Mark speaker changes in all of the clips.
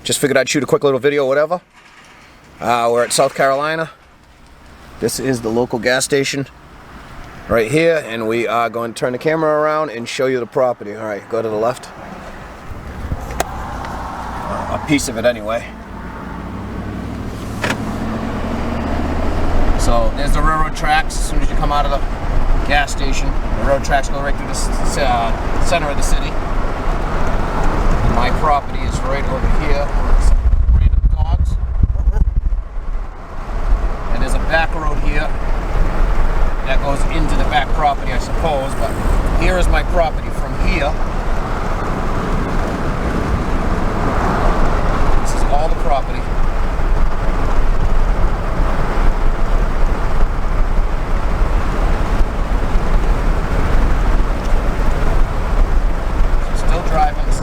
Speaker 1: Just figured I'd shoot a quick little video, whatever. We're at South Carolina. This is the local gas station right here, and we are going to turn the camera around and show you the property. All right, go to the left. A piece of it anyway. So there's the railroad tracks. As soon as you come out of the gas station, the road tracks go right through the center of the city. My property is right over here. Some random dogs. And there's a back road here that goes into the back property, I suppose. But here is my property from here. This is all the property.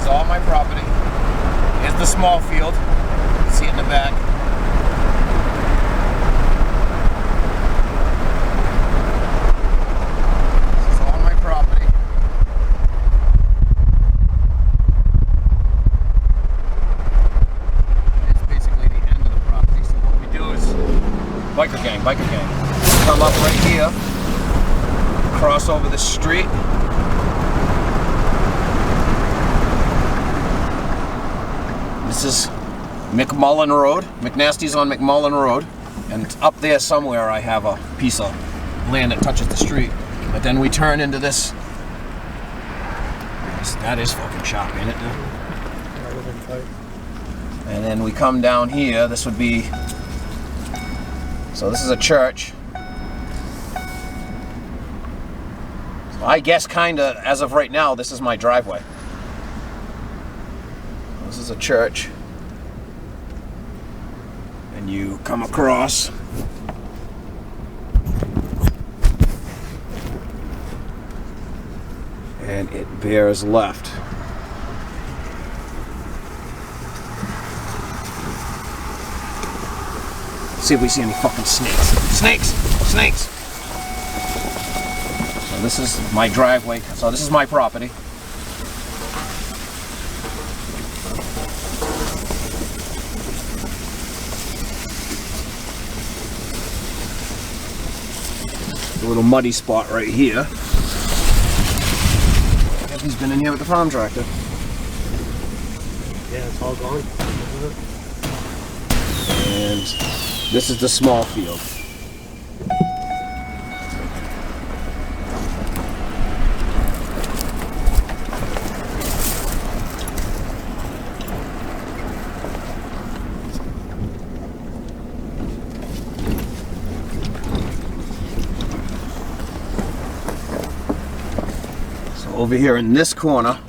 Speaker 1: All my property. Here's the small field. You can see it in the back. This is all my property. It's basically the end of the property. So what we do is biker gang. Come up right here, cross over the street. This is McMullen Road. Mcnasty's on McMullen Road. And up there somewhere I have a piece of land that touches the street. But then we turn into this. That is fucking sharp, ain't it, dude? And then we come down here. This would be... So this is a church. So I guess kinda, as of right now, this is my driveway. This is a church, and you come across, and it bears left. See if we see any fucking snakes. Snakes! So this is my driveway. So this is my property. A little muddy spot right here. I guess he's been in here with the farm tractor.
Speaker 2: Yeah, it's all gone.
Speaker 1: And this is the small field. Over here in this corner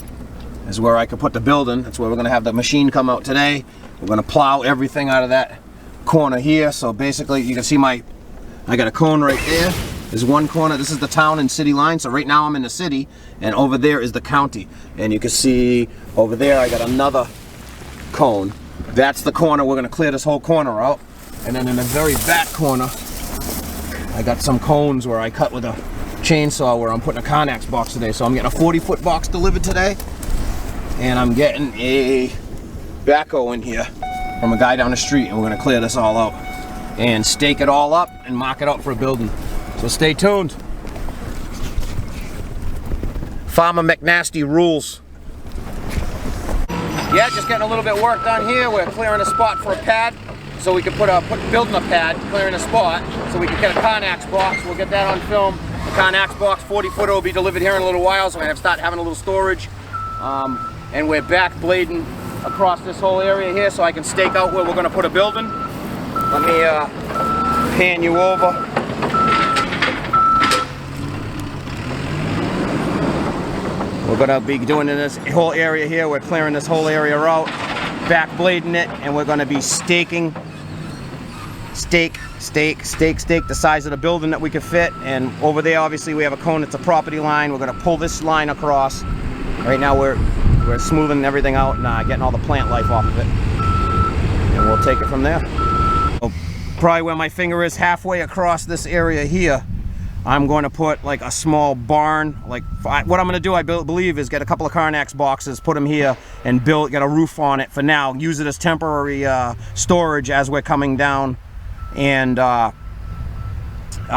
Speaker 1: is where I could put the building. That's where we're gonna have the machine come out today. We're gonna plow everything out of that corner here. So basically you can see I got a cone right there. There's one corner. This is the town and city line. So right now I'm in the city, and over there is the county. And you can see over there I got another cone. That's the corner. We're gonna clear this whole corner out. And then in the very back corner, I got some cones where I cut with a chainsaw, where I'm putting a Connex box today. So I'm getting a 40-foot box delivered today, and I'm getting a backhoe in here from a guy down the street, and we're gonna clear this all out and stake it all up and mark it out for a building. So stay tuned. Farmer Mcnasty rules. Yeah, just getting a little bit work done here. We're clearing a spot for a pad, so we can building a pad, clearing a spot, so we can get a Connex box. We'll get that on film. The Connex box, 40-footer, will be delivered here in a little while, so we're gonna start having a little storage. And we're back blading across this whole area here, so I can stake out where we're gonna put a building. Let me pan you over. We're gonna be doing in this whole area here. We're clearing this whole area out, back blading it, and we're gonna be staking. Stake the size of the building that we can fit. And over there obviously we have a cone. It's a property line. We're going to pull this line across. Right now we're smoothing everything out and getting all the plant life off of it, and we'll take it from there. So probably where my finger is, halfway across this area here, I'm going to put like a small barn. Like what I'm going to do, I believe, is get a couple of Carnax boxes, put them here, and get a roof on it for now. Use it as temporary storage as we're coming down and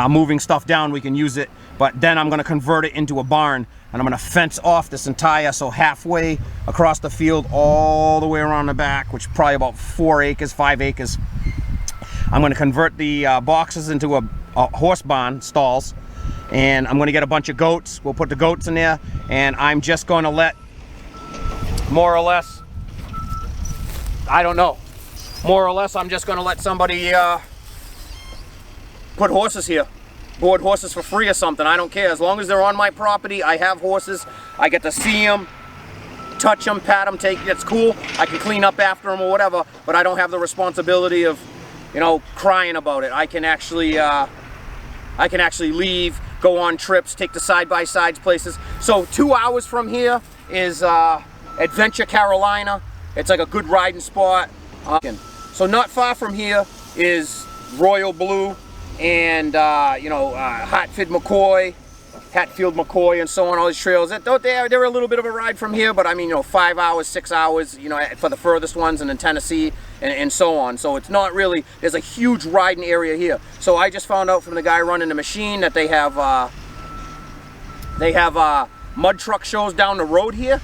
Speaker 1: moving stuff down. We can use it, but then I'm going to convert it into a barn, and I'm going to fence off this entire, so halfway across the field, all the way around the back, which is probably about 4 acres, 5 acres. I'm going to convert the boxes into a horse barn, stalls, and I'm going to get a bunch of goats. We'll put the goats in there, and I'm just going to let, more or less, I don't know, more or less I'm just going to let somebody put horses here. Board horses for free or something. I don't care. As long as they're on my property, I have horses. I get to see them, touch them, pat them, it's cool. I can clean up after them or whatever, but I don't have the responsibility of, you know, crying about it. I can actually leave, go on trips, take the side-by-sides places. So 2 hours from here is Adventure, Carolina. It's like a good riding spot. So not far from here is Royal Blue and Hatfield McCoy, and so on. All these trails. They're a little bit of a ride from here, but I mean, you know, 5 hours, 6 hours, you know, for the furthest ones, and in Tennessee, and so on. So it's not really. There's a huge riding area here. So I just found out from the guy running the machine that they have mud truck shows down the road here.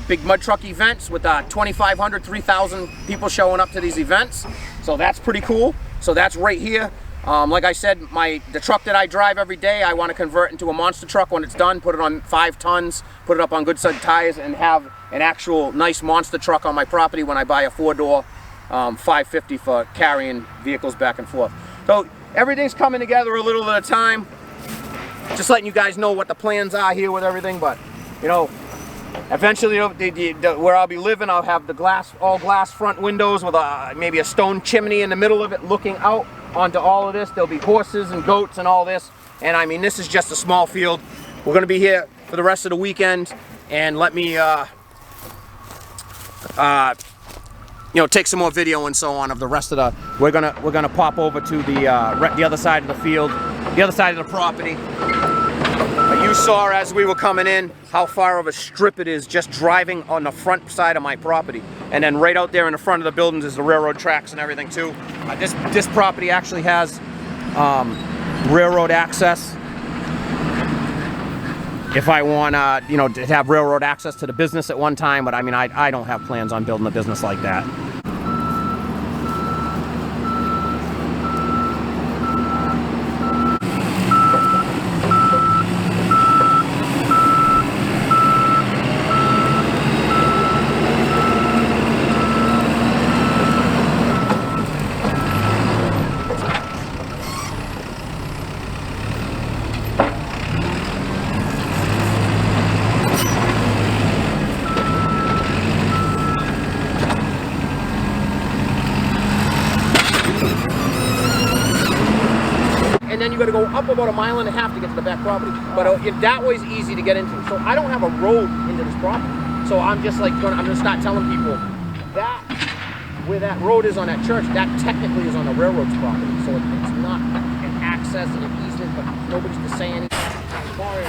Speaker 1: Big mud truck events with 2,500, 3,000 people showing up to these events. So that's pretty cool. So that's right here. Like I said, the truck that I drive every day, I want to convert into a monster truck when it's done, put it on 5 tons, put it up on good side tires, and have an actual nice monster truck on my property when I buy a 4-door 550 for carrying vehicles back and forth. So everything's coming together a little at a time. Just letting you guys know what the plans are here with everything, but you know, eventually where I'll be living, I'll have the all glass front windows with maybe a stone chimney in the middle of it looking out onto all of this. There'll be horses and goats and all this, and I mean, this is just a small field. We're going to be here for the rest of the weekend, and let me take some more video and so on of the rest of the. We're gonna pop over to the other side of the field, the other side of the property. You saw as we were coming in how far of a strip it is just driving on the front side of my property, and then right out there in the front of the buildings is the railroad tracks and everything too. This property actually has railroad access. If I want to have railroad access to the business at one time, but I mean I don't have plans on building a business like that. And then you got to go up about 1.5 miles to get to the back property. But that way's easy to get into. So I don't have a road into this property. So I'm just like I'm gonna start telling people that where that road is on that church, that technically is on the railroad's property. So it's not an access and an easement, but nobody's to say anything. As far as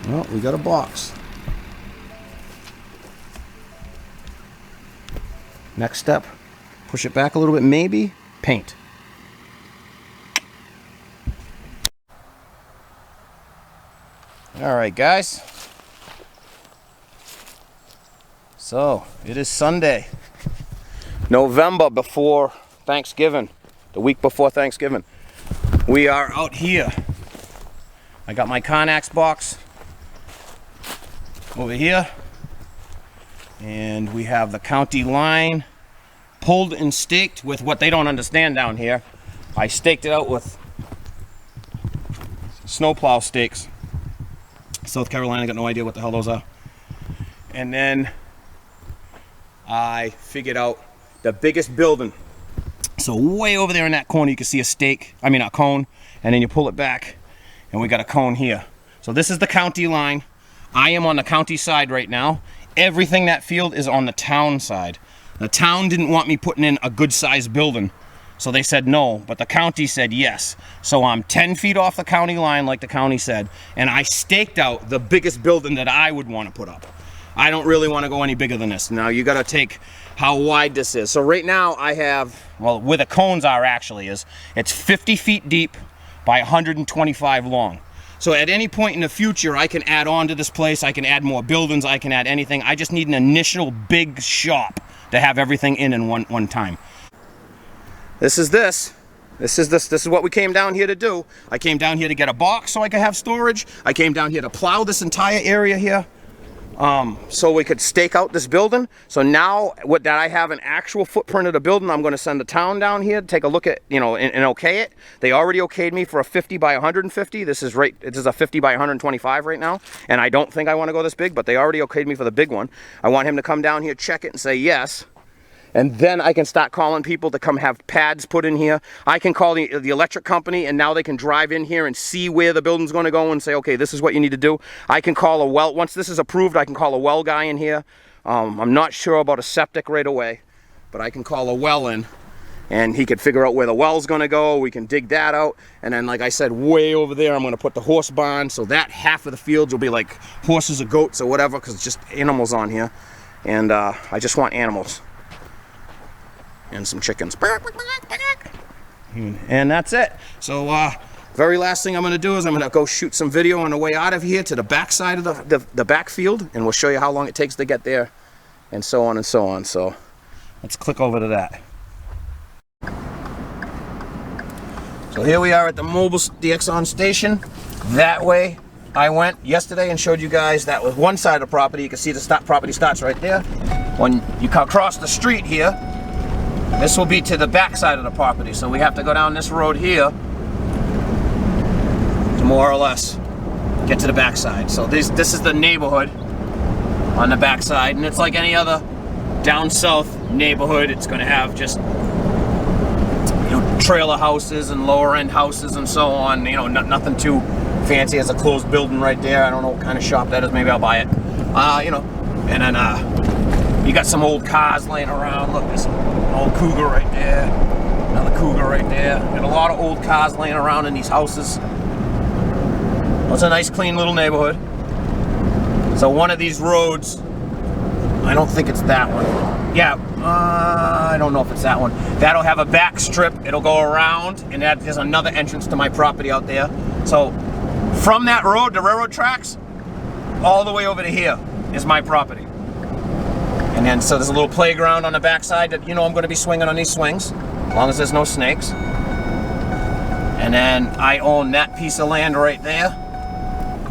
Speaker 1: well, we got a box. Next step, push it back a little bit, maybe paint. All right, guys. So it is Sunday, November before Thanksgiving, the week before Thanksgiving. We are out here. I got my Carnax box over here, and we have the county line pulled and staked with what they don't understand down here. I staked it out with snowplow stakes. South Carolina, got no idea what the hell those are. And then I figured out the biggest building. So way over there in that corner, you can see a cone, and then you pull it back, and we got a cone here. So this is the county line. I am on the county side right now. Everything that field is on the town side. The town didn't want me putting in a good sized building, so they said no, but the county said yes. So I'm 10 feet off the county line like the county said, and I staked out the biggest building that I would want to put up. I don't really want to go any bigger than this. Now you got to take how wide this is. So right now I have, well, where the cones are actually is, it's 50 feet deep by 125 long. So at any point in the future, I can add on to this place. I can add more buildings. I can add anything. I just need an initial big shop to have everything in one time. This is what we came down here to do. I came down here to get a box so I could have storage. I came down here to plow this entire area here, so we could stake out this building. So now that I have an actual footprint of the building, I'm going to send the town down here to take a look at, and okay it. They already okayed me for a 50 by 150. This is a 50 by 125 right now, and I don't think I want to go this big, but they already okayed me for the big one. I want him to come down here, check it, and say yes. And then I can start calling people to come have pads put in here. I can call the electric company, and now they can drive in here and see where the building's going to go and say, okay, this is what you need to do. I can call a well. Once this is approved, I can call a well guy in here. I'm not sure about a septic right away, but I can call a well in, and he could figure out where the well's going to go. We can dig that out. And then, like I said, way over there, I'm going to put the horse barn. So that half of the fields will be like horses or goats or whatever, because it's just animals on here. And I just want animals. And some chickens. And that's it. So very last thing I'm going to do is I'm going to go shoot some video on the way out of here to the back side of the backfield, and we'll show you how long it takes to get there, and so on and so on. So let's click over to that. So here we are at the mobile Exxon station. That way I went yesterday and showed you guys that was one side of the property. You can see the property starts right there. When you come across the street here, this will be to the back side of the property, so we have to go down this road here to more or less get to the back side. So this is the neighborhood on the back side, and it's like any other down south neighborhood. It's going to have just trailer houses and lower end houses and so on. Nothing too fancy. There's a closed building right there. I don't know what kind of shop that is. Maybe I'll buy it. And then you got some old cars laying around. Look, there's an old Cougar right there. Another Cougar right there. Got a lot of old cars laying around in these houses. Well, it's a nice, clean little neighborhood. So one of these roads, I don't think it's that one. Yeah, I don't know if it's that one. That'll have a back strip. It'll go around, and there's another entrance to my property out there. So from that road, the railroad tracks, all the way over to here is my property. And then, so there's a little playground on the backside that, I'm going to be swinging on these swings, as long as there's no snakes. And then I own that piece of land right there.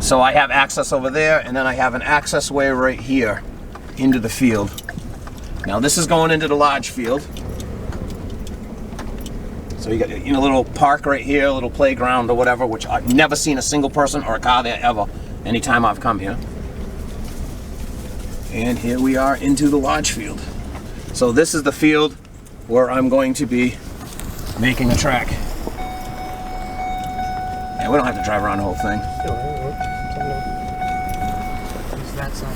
Speaker 1: So I have access over there, and then I have an access way right here into the field. Now this is going into the large field. So you got a little park right here, a little playground or whatever, which I've never seen a single person or a car there ever, anytime I've come here. And here we are into the large field. So this is the field where I'm going to be making a track. Yeah, we don't have to drive around the whole thing.
Speaker 2: What's that side?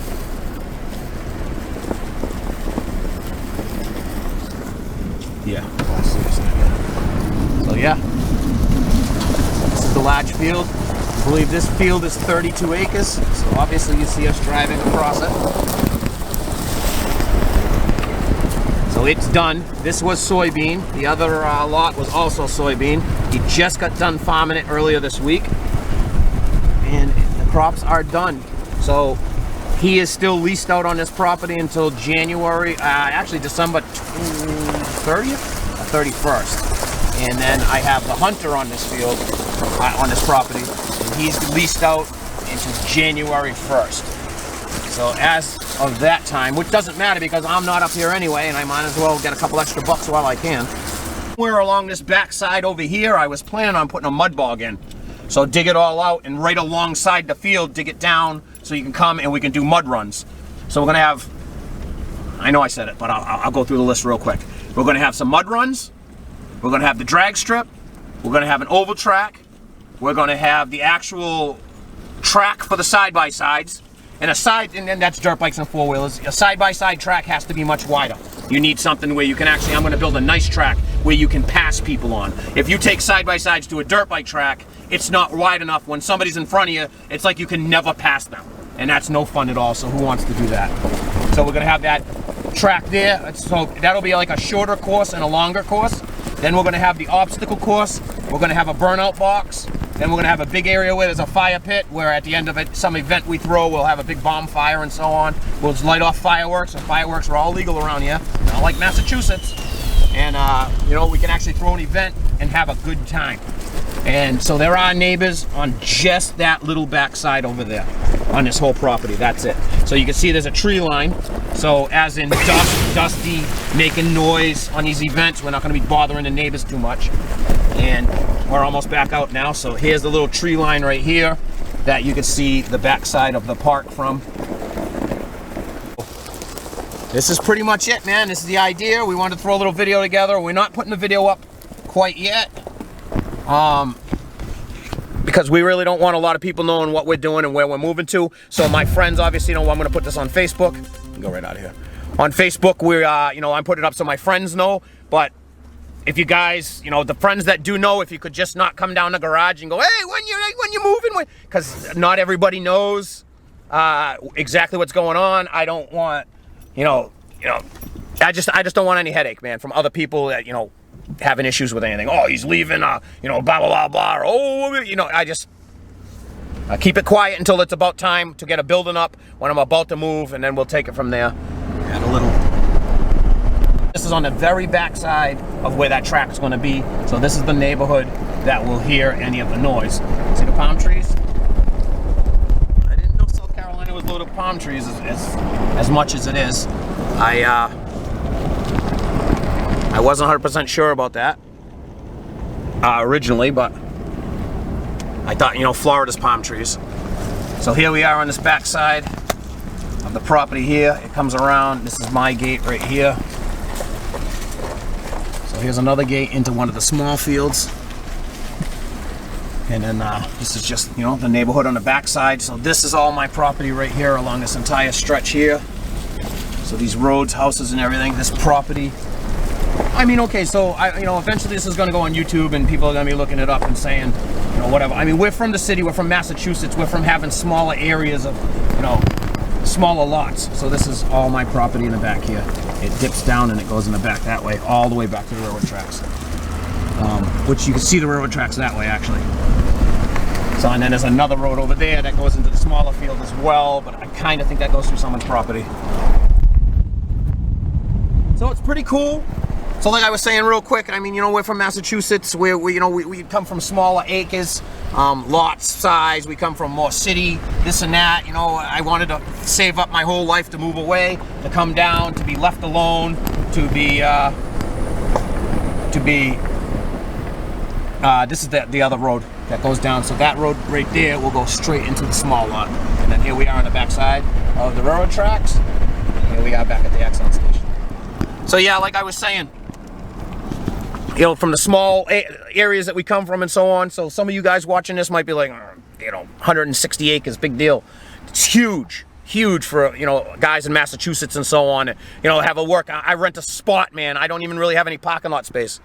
Speaker 1: Yeah. So yeah, this is the large field. I believe this field is 32 acres. So obviously you see us driving across it. So it's done. This was soybean. The other lot was also soybean. He just got done farming it earlier this week. And the crops are done. So he is still leased out on this property until January, actually December 30th or 31st. And then I have the hunter on this field, on this property, and he's leased out until January 1st. So as of that time, which doesn't matter because I'm not up here anyway, and I might as well get a couple extra bucks while I can. Somewhere along this back side over here, I was planning on putting a mud bog in. So dig it all out, and right alongside the field, dig it down so you can come and we can do mud runs. So we're gonna have, I know I said it, but I'll go through the list real quick. We're gonna have some mud runs. We're gonna have the drag strip. We're gonna have an oval track. We're gonna have the actual track for the side-by-sides. And and that's dirt bikes and four-wheelers. A side-by-side track has to be much wider. You need something where you can actually, I'm gonna build a nice track where you can pass people on. If you take side-by-sides to a dirt bike track, it's not wide enough. When somebody's in front of you, it's like you can never pass them. And that's no fun at all, so who wants to do that? So we're gonna have that track there. So that'll be like a shorter course and a longer course. Then we're gonna have the obstacle course. We're gonna have a burnout box. Then we're gonna have a big area where there's a fire pit, where at the end of it, some event we throw, we'll have a big bonfire and so on. We'll just light off fireworks, and fireworks are all legal around here, not like Massachusetts. And you know, we can actually throw an event and have a good time. And so there are neighbors on just that little backside over there, on this whole property. That's it. So you can see there's a tree line. So as in dusty, making noise on these events, we're not going to be bothering the neighbors too much. And we're almost back out now. So here's the little tree line right here that you can see the backside of the park from. This is pretty much it, man. This is the idea. We wanted to throw a little video together. We're not putting the video up quite yet. Because we really don't want a lot of people knowing what we're doing and where we're moving to. So my friends obviously know I'm going to put this on Facebook. Go right out of here. On Facebook, we're, you know, I'm putting it up so my friends know. But if you guys, you know, the friends that do know, if you could just not come down the garage and go, hey, when you moving? Because not everybody knows exactly what's going on. I don't want, you know, I just don't want any headache, man, from other people that, you know, having issues with anything. Oh, he's leaving, you know, blah, blah, blah, blah. Or, oh, you know, I just keep it quiet until it's about time to get a building up when I'm about to move, and then we'll take it from there. Add a little. This is on the very back side of where that track is going to be. So this is the neighborhood that will hear any of the noise. See the palm trees? I didn't know South Carolina was loaded with palm trees as much as it is. I wasn't 100% sure about that originally, but I thought, you know, Florida's palm trees. So here we are on this back side of the property here. It comes around. This is my gate right here. So here's another gate into one of the small fields. And then this is just, you know, the neighborhood on the back side. So this is all my property right here along this entire stretch here. So these roads, houses, and everything, this property. I mean, okay, so you know, eventually this is going to go on YouTube, and people are going to be looking it up and saying, you know, whatever. I mean, we're from the city, we're from Massachusetts, we're from having smaller areas of, you know, smaller lots. So this is all my property in the back here. It dips down and it goes in the back that way, all the way back to the railroad tracks. Which you can see the railroad tracks that way, actually. So, and then there's another road over there that goes into the smaller field as well, but I kind of think that goes through someone's property. So it's pretty cool. So like I was saying real quick, I mean, you know, we're from Massachusetts, where we come from smaller acres, lot size, we come from more city, this and that. You know, I wanted to save up my whole life to move away, to come down, to be left alone, to be this is the other road that goes down. So that road right there will go straight into the small lot. And then here we are on the back side of the railroad tracks. And here we are back at the Exxon station. So yeah, like I was saying, you know, from the small areas that we come from and so on. So some of you guys watching this might be like, you know, 160 acres, big deal. It's huge, huge for, you know, guys in Massachusetts and so on. You know, have a work. I rent a spot, man. I don't even really have any parking lot space.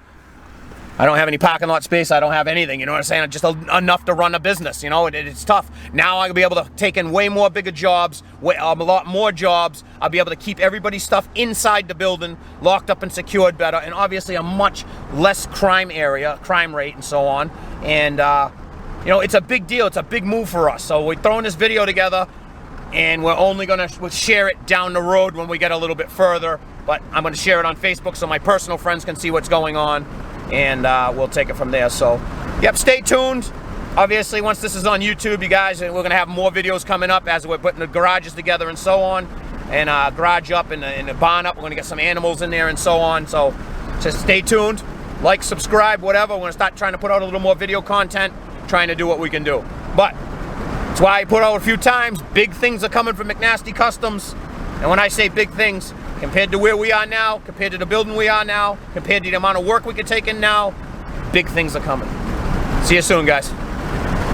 Speaker 1: I don't have any parking lot space. I don't have anything, you know what I'm saying? Just enough to run a business, you know? It's tough. Now I'll be able to take in way more bigger jobs, a lot more jobs. I'll be able to keep everybody's stuff inside the building, locked up and secured better, and obviously a much less crime rate and so on. And, you know, it's a big deal. It's a big move for us. So we're throwing this video together, and we're only going to share it down the road when we get a little bit further. But I'm going to share it on Facebook so my personal friends can see what's going on. And we'll take it from there. So, yep, stay tuned. Obviously, once this is on YouTube, you guys, we're going to have more videos coming up as we're putting the garages together and so on. And garage up and the barn up. We're going to get some animals in there and so on. So, just stay tuned. Like, subscribe, whatever. We're going to start trying to put out a little more video content. trying to do what we can do. But that's why I put out a few times, big things are coming from Mcnasty Customs. And when I say big things, compared to where we are now, compared to the building we are now, compared to the amount of work we can take in now, big things are coming. See you soon, guys.